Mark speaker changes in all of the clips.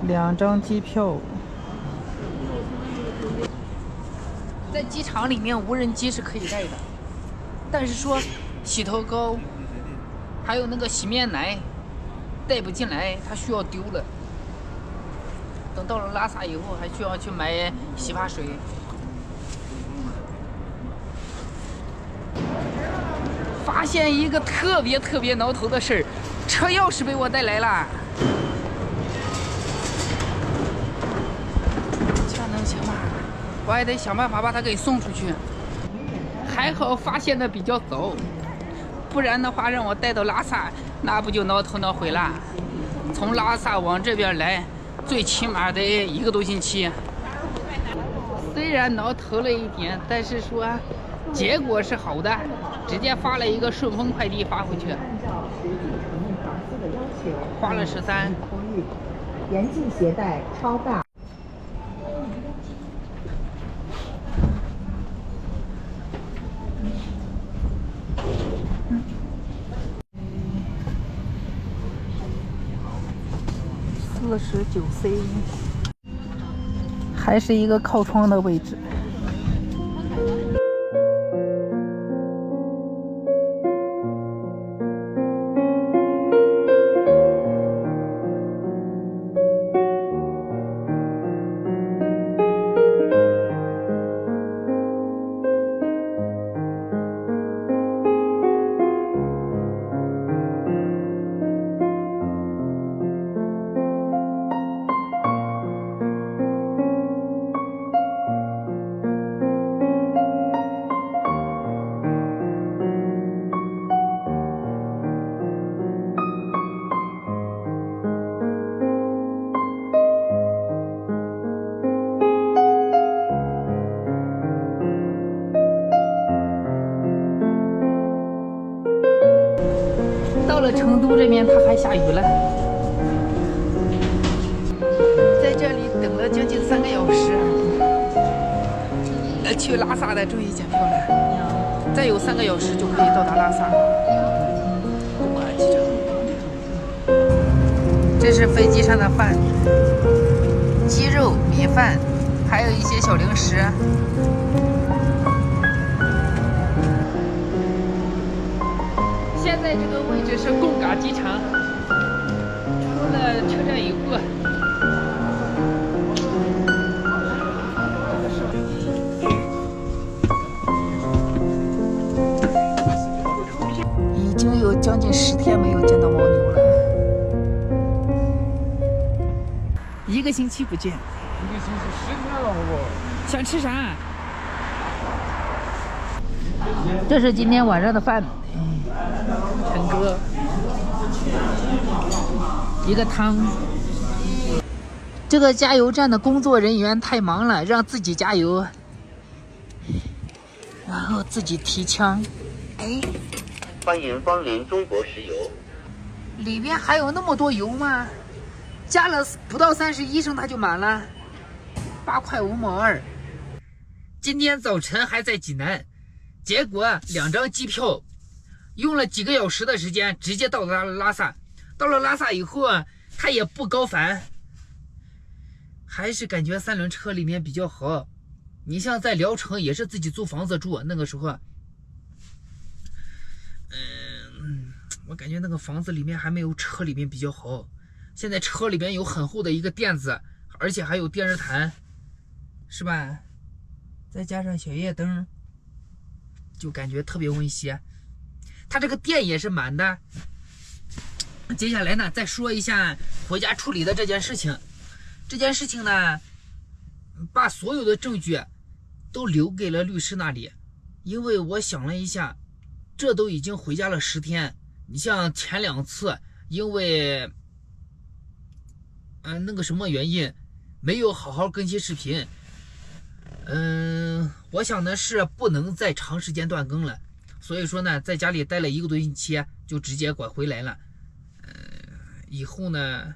Speaker 1: 2张机票。在机场里面，无人机是可以带的，但是说洗头膏还有那个洗面奶带不进来，它需要丢了。等到了拉萨以后，还需要去买洗发水。发现一个特别挠头的事儿，车钥匙被我带来了。这能行吗？我还得想办法把它给送出去。还好发现的比较早，不然的话让我带到拉萨，那不就挠头挠悔了。从拉萨往这边来，最起码得1个多星期。虽然挠头了一点，但是说结果是好的，直接发了一个顺丰快递发回去，花了13。
Speaker 2: 严禁携带超大。
Speaker 1: 49C， 还是一个靠窗的位置。到了成都这边，它还下雨了。在这里等了将近3个小时，去拉萨的终于检票了。再有3个小时就可以到达拉萨。这是飞机上的饭，鸡肉、米饭，还有一些小零食。现在这个位置是贡嘎机场，出了车站以后，已经有将近10天没有见到牦牛了，1个星期不见。1
Speaker 3: 个星期10天了，我
Speaker 1: 想吃啥？这是今天晚上的饭。陈哥，一个汤。这个加油站的工作人员太忙了，让自己加油，然后自己提枪。哎，
Speaker 4: 欢迎光临中国石油。
Speaker 1: 里边还有那么多油吗？加了不到31升它就满了，8块5毛2。今天早晨还在济南，结果2张机票。用了几个小时的时间，直接到达了拉萨。到了拉萨以后它也不高反，还是感觉3轮车里面比较好。你像在聊城也是自己租房子住，那个时候，我感觉那个房子里面还没有车里面比较好。现在车里边有很厚的一个垫子，而且还有电热毯，是吧？再加上小夜灯，就感觉特别温馨。它这个电也是满的。接下来呢，再说一下回家处理的这件事情。这件事情呢，把所有的证据都留给了律师那里，因为我想了一下，这都已经回家了10天。你像前2次，因为那个什么原因，没有好好更新视频。我想的是不能再长时间断更了。所以说呢，在家里待了1个多星期，就直接拐回来了。以后呢，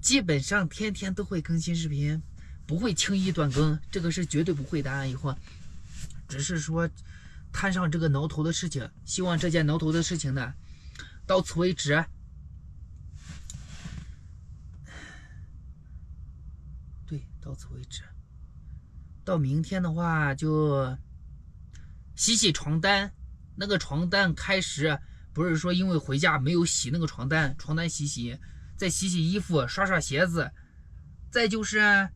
Speaker 1: 基本上天天都会更新视频，不会轻易断更，这个是绝对不会的。以后只是说摊上这个挠头的事情，希望这件挠头的事情呢，到此为止。对，到此为止。到明天的话就洗洗床单，那个床单开始不是说因为回家没有洗那个床单洗洗，再洗洗衣服，刷刷鞋子，再就是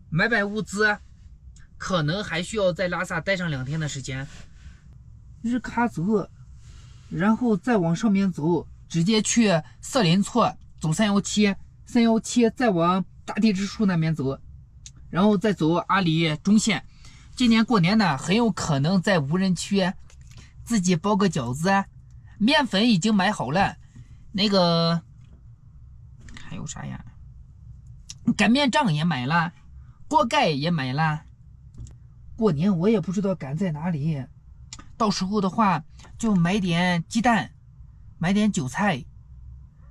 Speaker 1: 买物资，可能还需要在拉萨待上2天的时间。日喀则，然后再往上面走，直接去色林措，走317，再往大地之树那边走，然后再走阿里中线。今年过年呢，很有可能在无人区自己包个饺子，面粉已经买好了，那个还有啥呀？擀面杖也买了，锅盖也买了。过年我也不知道赶在哪里，到时候的话就买点鸡蛋，买点韭菜，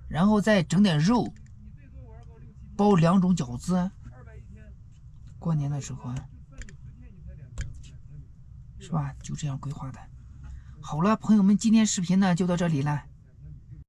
Speaker 1: 然后再整点肉，包2种饺子。过年的时候是吧？就这样规划的。好了，朋友们，今天视频呢就到这里了。